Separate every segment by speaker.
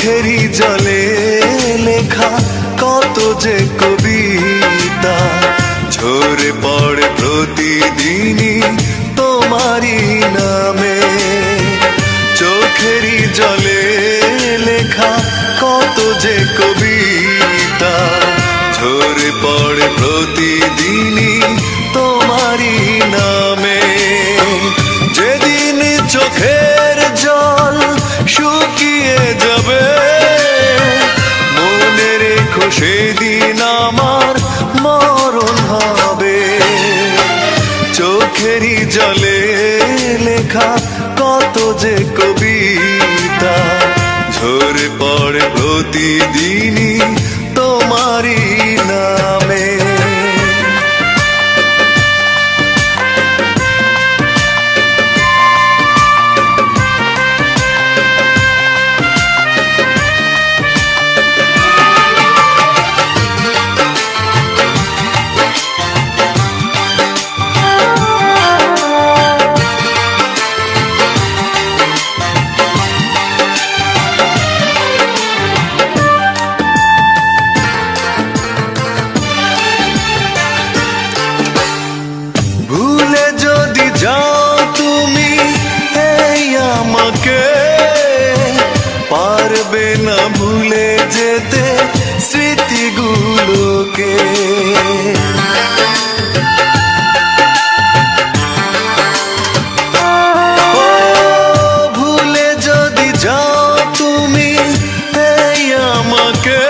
Speaker 1: চোখেরই জলে লেখা কত যে কবিতা ঝরে পড়ে প্রতিদিনই তোমারই নামে। চোখেরই জলে লেখা কত যে কবিতা ঝরে পড়ে প্রতিদিনই তোমারই নামে। যেদিন চোখের জল শুকিয়ে যাবে মনে রেখো সেদিন আমার মরণ হবে। চোখেরই জলে লেখা কত যে কবিতা ঝরে পড়ে প্রতিদিনই তোমারই নামে। ভুলে যদি যাও তুমি এই আমাকে পারবে না ভুলে যেতে স্মৃতিগুলোকে। ভুলে যদি যাও তুমি এই আমাকে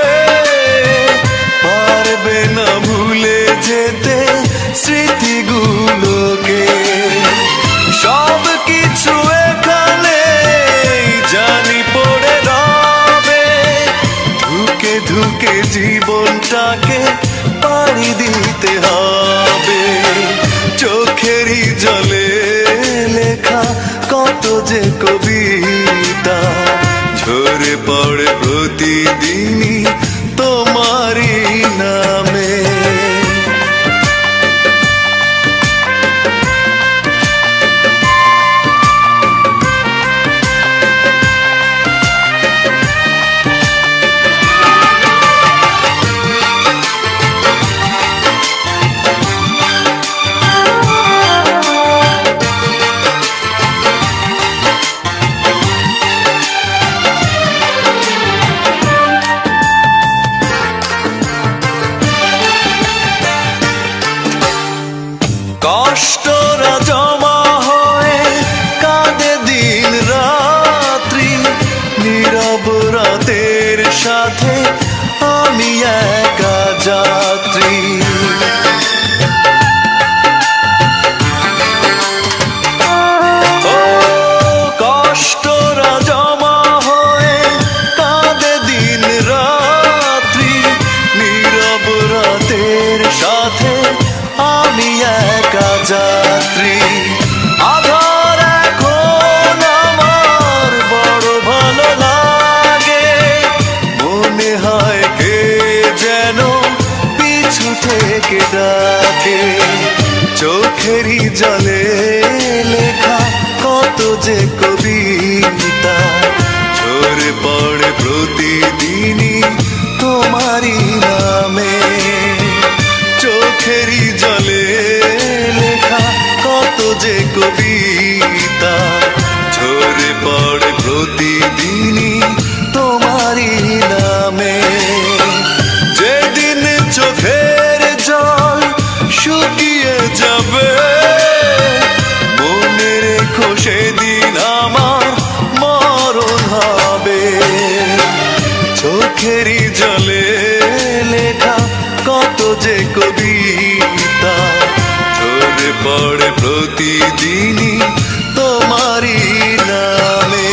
Speaker 1: পারবে না ভুলে যেতে স্মৃতিগুলোকে। সব কিছু এখানে জানি পড়ে রবে ধুকে ধুকে জীবনটাকে পাড়ি দিতে হবে। চোখেরই জলে লেখা কত যে কবিতা ঝরে পড়ে প্রতিদিনই তোমারই নামে। কষ্টরা জমা হয়ে কাঁদে দিন রাত্রি নীরব রাতের সাথে আমি একা যাত্রী। ও কষ্টরা জমা হয়ে কাঁদে দিন রাত্রি নীরব রাতের সাথে আমি একা যাত্রী। আধার এখন আমার বড় ভালো লাগে মনে হয় কে যেন পিছু থেকে ডাকে। চোখেরই জলে লেখা কত যে কবিতা ঝরে পড়ে প্রতিদিনই তোমারই নামে। চোখেরই জলে লেখা কত যে কবিতা ঝরে পড়ে প্রতিদিনই তোমারই নামে। যেদিন চোখের জল শুকিয়ে যাবে মনে রেখো সেদিন আমার মরণ হবে। চোখেরই জলে লেখা কত যে কবিতা ঝরে পড়ে প্রতিদিনই তোমারই নামে।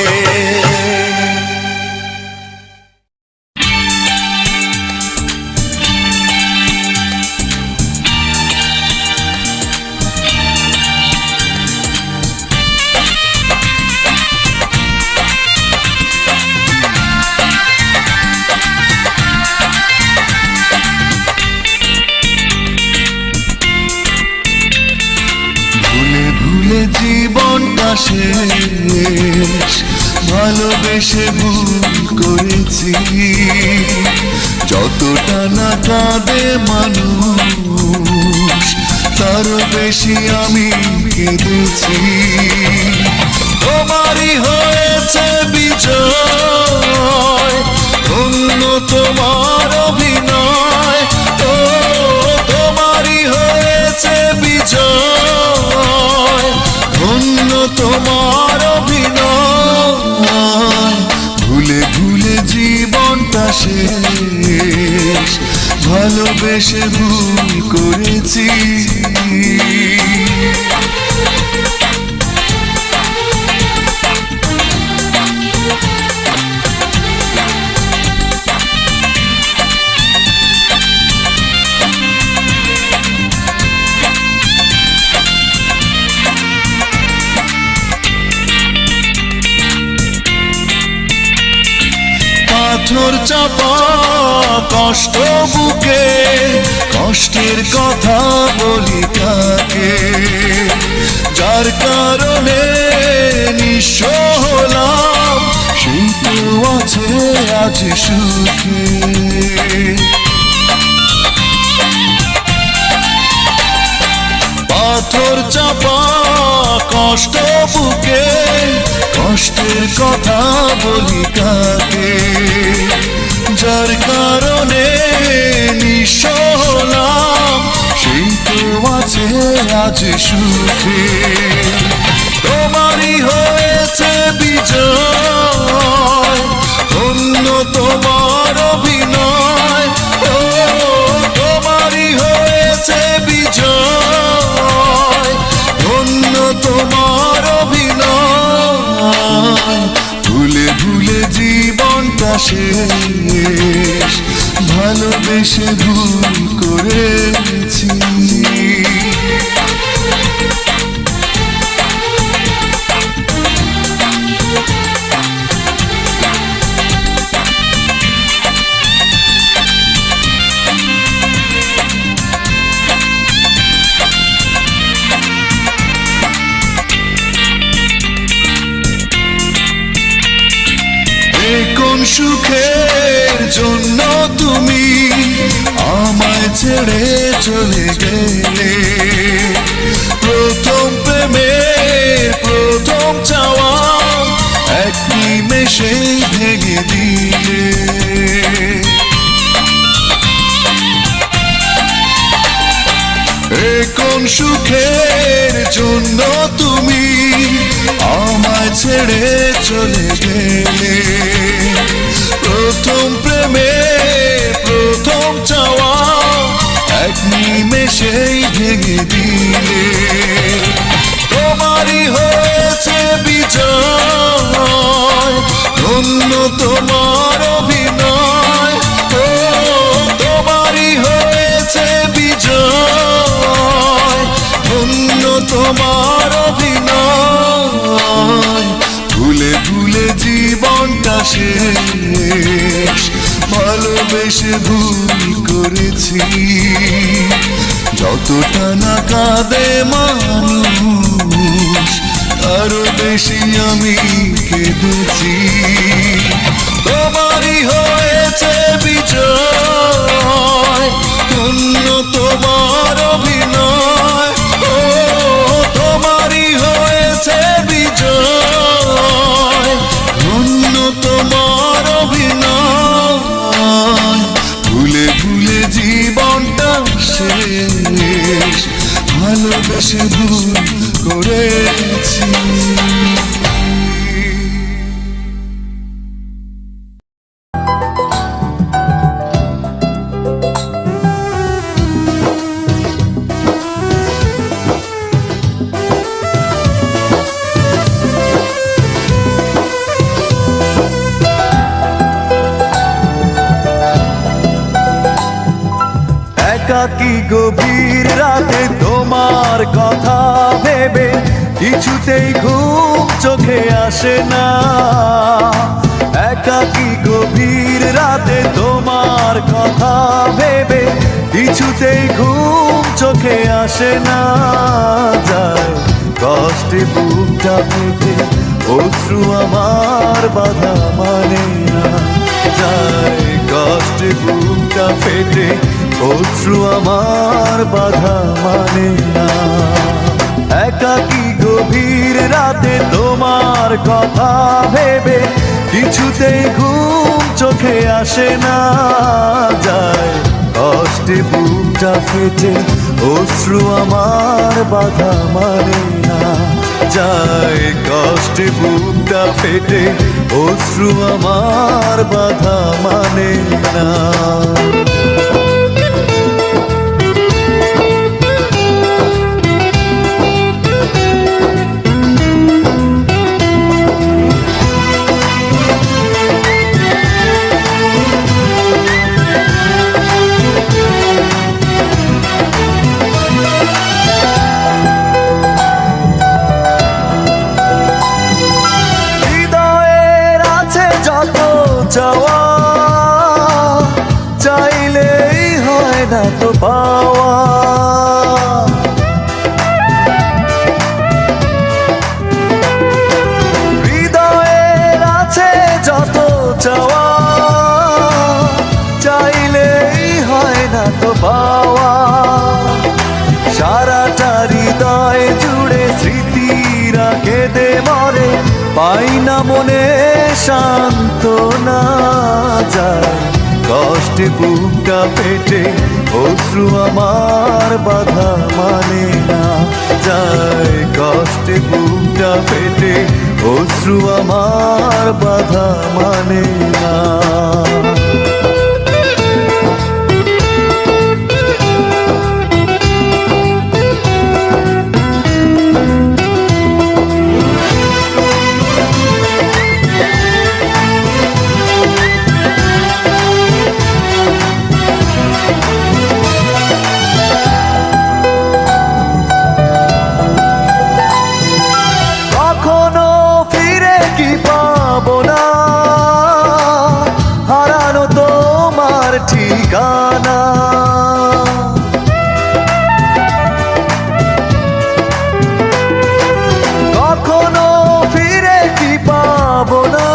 Speaker 1: জীবনটা শেষ ভালোবেসে ভুল করেছি, যতটা না কাঁদে মানুষ তারও বেশি আমি কেঁদেছি। তোমারই হয়েছে বিজয়, ধন্য তোমার অভিনয়। ও তোমারই হয়েছে বিজয়, ধন্য তোমার অভিনয়। ভুলে ভুলে জীবনটা শেষ, ভালোবেসে ভুল করেছি। পাথর চাপা কষ্ট বুকে, কষ্টের কথা বলি কাকে, যার কারণে নিঃস্ব হলাম সেই তো আছে আজ সুখে। পাথর চাপা কষ্ট বুকে, কষ্টের কথা বলি কাকে, যার কারণে নিঃস্ব হলাম সেই তো আছে আজ সুখে। তোমারই হয়েছে বিজয়, ধন্য তোমার অভিনয়। ও তোমারই হয়েছে বিজয়, ধন্য তোমার অভিনয়। ভুলে ভুলে জীবনটা শেষ, ভালোবেসে ভুল করেছি। কোন সুখের জন্য তুমি আমায় ছেড়ে চলে গেলে, প্রথম প্রেমের প্রথম চাওয়া এক নিমেষে ভেঙে দিলে। কোন সুখের জন্য তুমি আমায় ছেড়ে চলে গেলে, প্রথম প্রেমের প্রথম চাওয়া এক নিমেষেই ভেঙে দিলে। তোমারই হয়েছে বিজয়, ধন্য তোমার অভিনয়। ও তোমারই হয়েছে বিজয়, ধন্য তোমার অভিনয়। ভুলে ভুলে জীবনটা শেষ, ভালোবেসে ভুল করেছি, যতটা না কাঁদে মানুষ আরো বেশি আমি কেঁদেছি। তোমারই হয়েছে বিজয়, ধন্য তোমার অভিনয়। ও তোমারই হয়েছে বিজয়, ধন্য তোমার অভিনয়। ভুলে ভুলে জীবনটা শেষ, ভালোবেসে ভুল করেছি।
Speaker 2: একাকী গভীর রাতে তোমার কথা ভেবে কিছুতেই ঘুম চোখে আসে না। একাকী গভীর রাতে তোমার কথা ভেবে কিছুতেই ঘুম চোখে আসে না। যায় কষ্টে বুকটা ফেটে অশ্রু অশ্রু আমার বাধা মানে না যায় কষ্টে বুকটা ফেটে অশ্রু আমার বাধা মানে না একাকী গভীর রাতে তোমার কথা ভেবে কিছুতেই ঘুম চোখে আসে না যায় কষ্টে বুকটা ফেটে অশ্রু আমার বাধা মানে না যায় কষ্টে বুকটা ফেটে অশ্রু আমার বাধা মানে না চাওয়া চাইলেই হয় না তো পাওয়া হৃদয়ের আছে যত চাওয়া চাইলেই হয় না তো পাওয়া সারাটা হৃদয় জুড়ে স্মৃতিরা কেঁদে মরে পাই না মনে শান্ত না যায় কষ্টে বুকটা ফেটে অশ্রু আমার বাধা মানে না যায় কষ্টে বুকটা ফেটে অশ্রু আমার বাধা মানে না ঠিকানা কখনো ফিরে কি পাবো না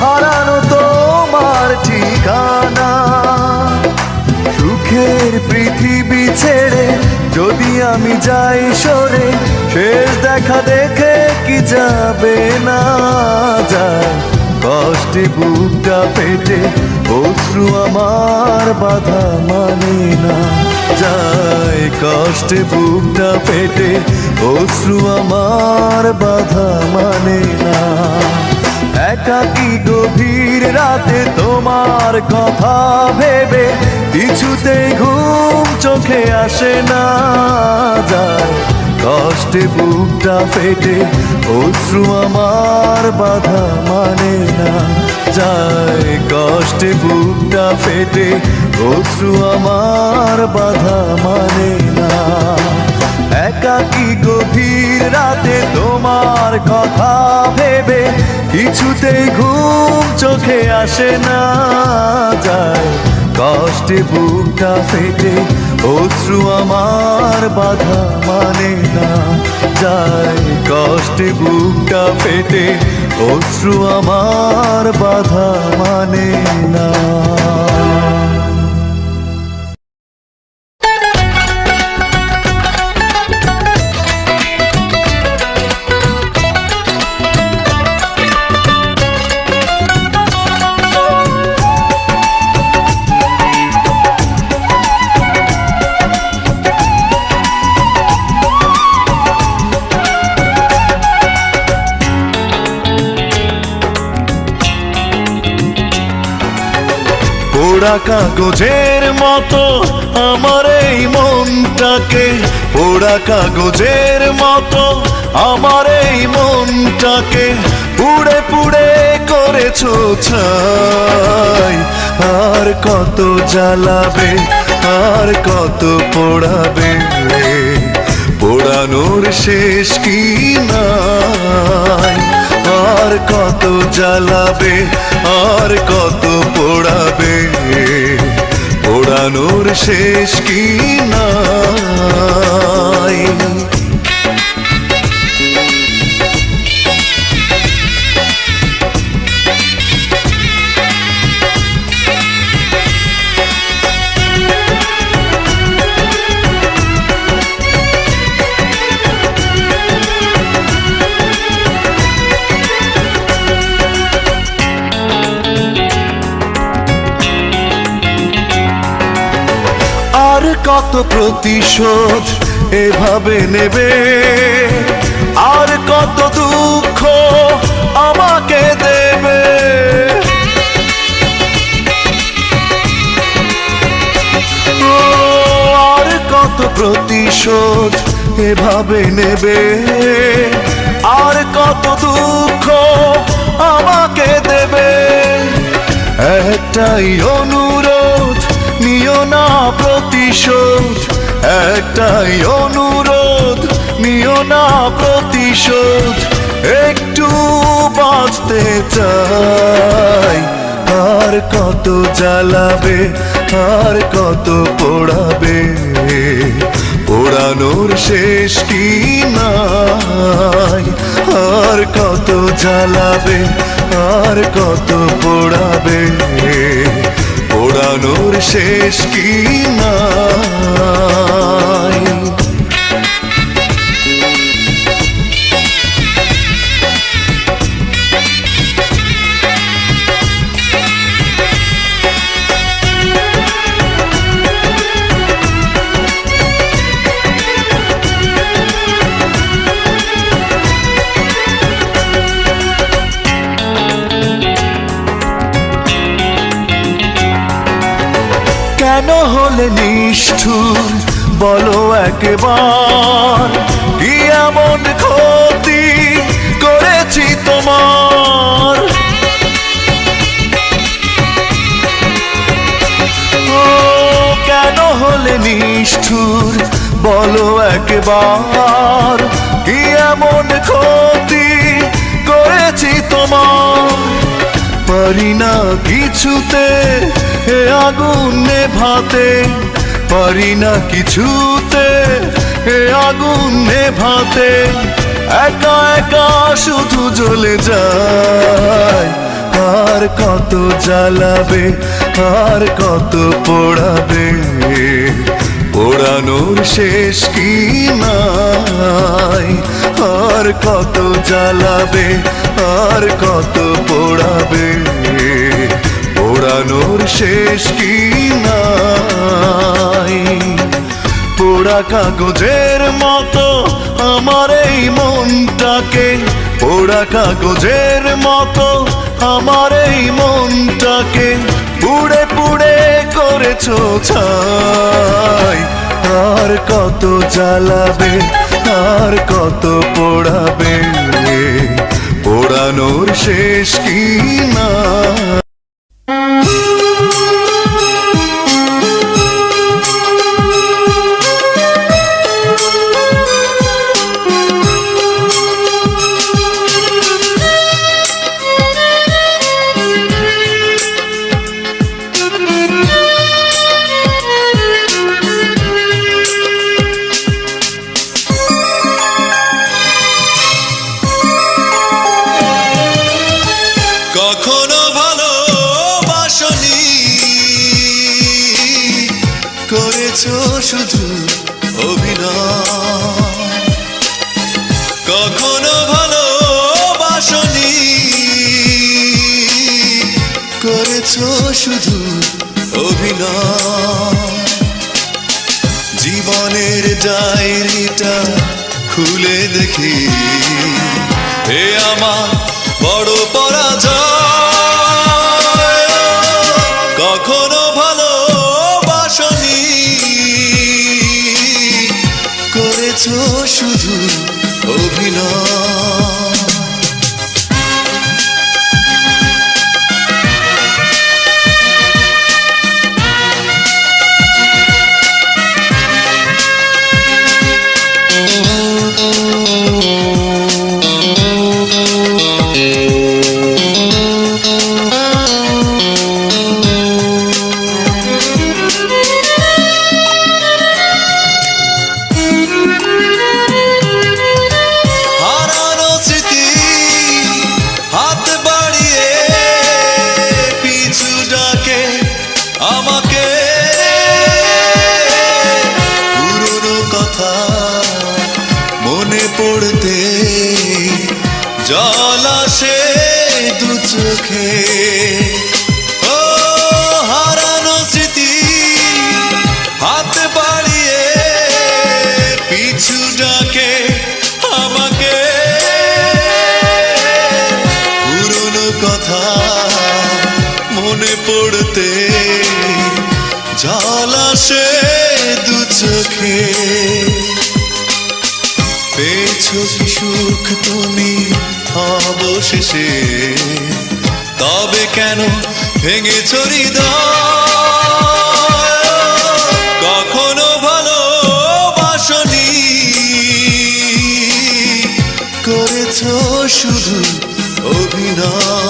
Speaker 2: হারানো তোমার ঠিকানা সুখের পৃথিবী ছেড়ে যদি আমি যাই সরে শেষ দেখা দেখে কি যাবে না যায় কষ্টে বুকটা ফেটে অশ্রু আমার বাধা মানে না যায় কষ্টে বুকটা ফেটে অশ্রু আমার বাধা মানে না একাকী গভীর রাতে তোমার কথা ভেবে কিছুতেই ঘুম চোখে আসে না যায় কষ্টে বুকটা ফেটে অশ্রু আমার বাধা মানে না যায় কষ্টে বুকটা ফেটে অশ্রু আমার বাধা মানে না একাকী গভীর রাতে তোমার কথা ভেবে কিছুতেই ঘুম চোখে আসে না যায় কষ্টে বুকটা ফেটে অশ্রু আমার বাধা মানে না যায় কষ্টে বুকটা ফেটে অশ্রু আমার বাধা মানে না পোড়া কাগজের মতো আমার এই মনটাকে পোড়া কাগজের মতো আমার এই মনটাকে পুড়ে পুড়ে করেছো ছাই আর কত জ্বালাবে আর কত পোড়াবে পোড়ানোর শেষ কি নাই আর কত জ্বালাবে আর কত পোড়াবে পোড়ানোর শেষ কি নাই কত প্রতিশোধ এভাবে নেবে, আর কত দুঃখ আমাকে দেবে। ও, আর কত প্রতিশোধ এভাবে নেবে, আর কত দুঃখ আমাকে দেবে। একটাই অনুরোধ, নিও না প্রতিশোধ। একটাই অনুরোধ, নিও না প্রতিশোধ। একটু বাঁচতে চাই, আর কত জ্বালাবে, আর কত পোড়াবে, পোড়ানোর শেষ কি নাই। আর কত জ্বালাবে, আর কত পোড়াবে, পোড়ানোর শেষ কি নাই। কেন হলে নিষ্ঠুর বলো একবার, কি এমন ক্ষতি করেছি তোমার। ও, কেন হলে নিষ্ঠুর বলো একবার, কি এমন ক্ষতি করেছি তোমার। পারি না কিছুতে এ আগুন নেভাতে, পারি না কিছুতে এ আগুন নেভাতে। একা একা শুধু জ্বলে যায়, আর কত জ্বালাবে, আর কত পোড়াবে, পোড়ানোর শেষ কি নাই। আর কত জ্বালাবে, আর কত পোড়াবে, পোড়ানোর শেষ কি নাই। পোড়া কাগজের মতো আমার এই মনটাকে, পোড়া কাগজের মতো আমার এই মনটাকে পুড়ে পুড়ে করেছো ছাই। আর কত জ্বালাবে, আর কত পোড়াবে, পোড়ানোর শেষ কি না।
Speaker 1: কখনো ভালোবাসনি, করেছো শুধু অভিনয়। কখনো ভালোবাসনি, করেছো শুধু অভিনয়। জীবনের ডায়েরিটা খুলে দেখি, এ আমার বড় পরাজয়। কখনো ভালোবাসনি, করেছো শুধু অভিনয়। আমাকে পুরনো কথা মনে পড়তে জল আসে দু চোখে। ও হারানো স্মৃতি হাত বাড়িয়ে পড়তে জল আসে দু চোখে। পেয়েছো কি সুখ তুমি অবশেষে, তবে কেন ভেঙেছো হৃদয়? কখনো ভালোবাসনি, করেছো শুধু অভিনয়।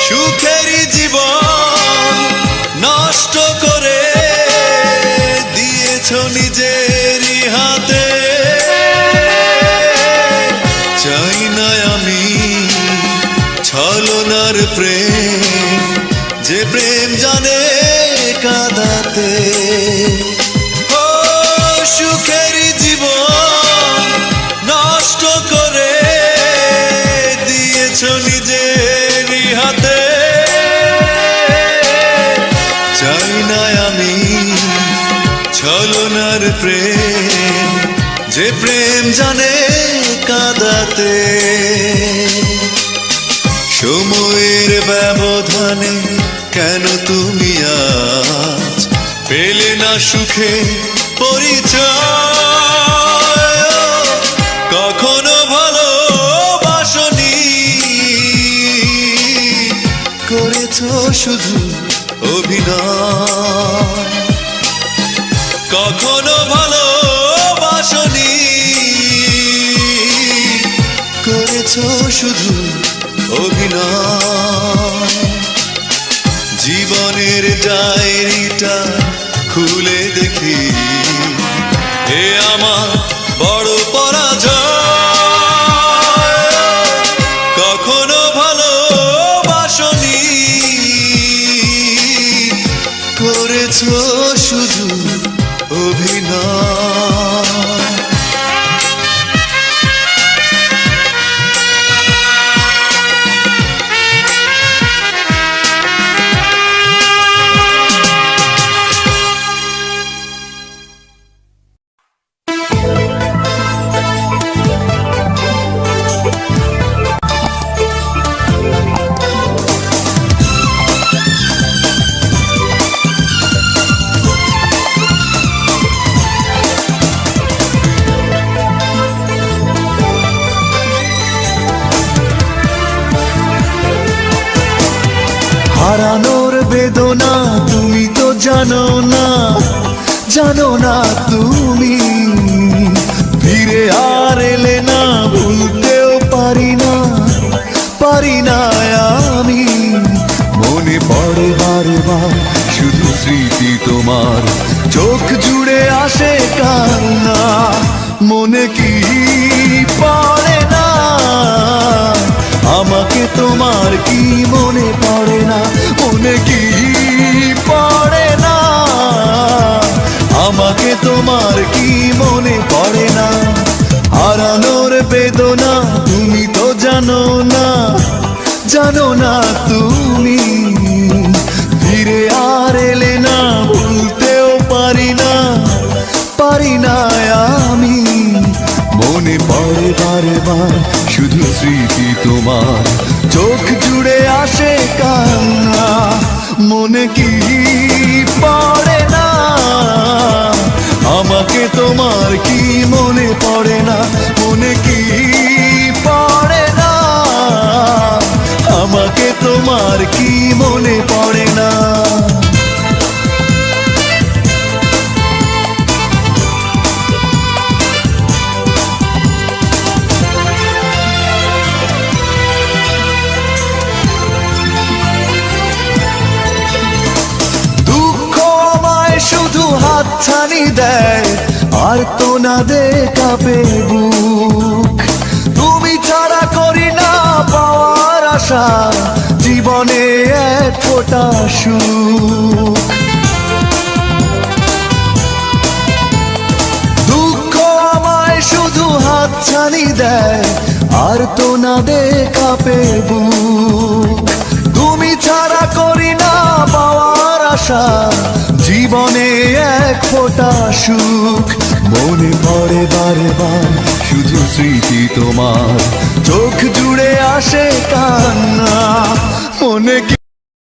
Speaker 1: সুখেরই জীবন নষ্ট করে দিয়েছো নিজেরই হাতে। চাই না আমি ছলনার প্রেম, যে প্রেম জানে কাঁদাতে। ও সুখেরই জীবন নষ্ট করে দিয়েছো নিজেরই হাতে। চাই না আমি ছলনার প্রেম, যে প্রেম জানে কাঁদাতে। সময়ের ব্যবধানে কেন তুমি আজ পেলে না সুখে পরিচয়? কখনো ভালোবাসনি, করেছো শুধু অভিনয়। কখনো ভালোবাসনি, করেছো শুধু অভিনয়। জীবনের ডায়েরিটা খুলে দেখি, এ আমার বড় পরাজয়। কখনো ভালোবাসনি, করেছো শুধু অভিনয়।
Speaker 2: হারানোর বেদনা তুমি তো জানো না, জানো না তুমি। ফিরে আর এলে না, ভুলতেও পারি না, পারি না আমি। মনে পড়ে বারবার শুধু স্মৃতি তোমার, চোখ জুড়ে আসে কান্না। মনে কি পড়ে না, আমাকে তোমার কি মনে পড়ে না? মনে কি পড়ে না, আমাকে তোমার কি মনে পড়ে না? হারানোর বেদনা তুমি তো জানো না, জানো না তুমি। ফিরে আর এলে না, ভুলতেও পারি না, পারি না আমি। মনে পড়ে বারবার শুধু স্মৃতি তোমার, চোখ জুড়ে আসে কান্না। মনে কি পড়ে না, আমাকে তোমার কি মনে পড়ে না? মনে কি পড়ে না, আমাকে তোমার কি মনে পড়ে না? হাতছানি দেয় আর তো না দে কাঁপে বুক। তুমি ছাড়া করি না পাওয়ার আশা, জীবনে এক ফোঁটা সুখ। দুঃখ আমায় শুধু হাতছানি দেয়, আর তো না দে কাঁপে বুক। তুমি ছাড়া করি না পাওয়ার আশা, জীবনে এক ফোঁটা সুখ। মনে পড়ে বারে বার শুধু স্মৃতি তোমার, চোখ জুড়ে আসে কান্না। মনে কি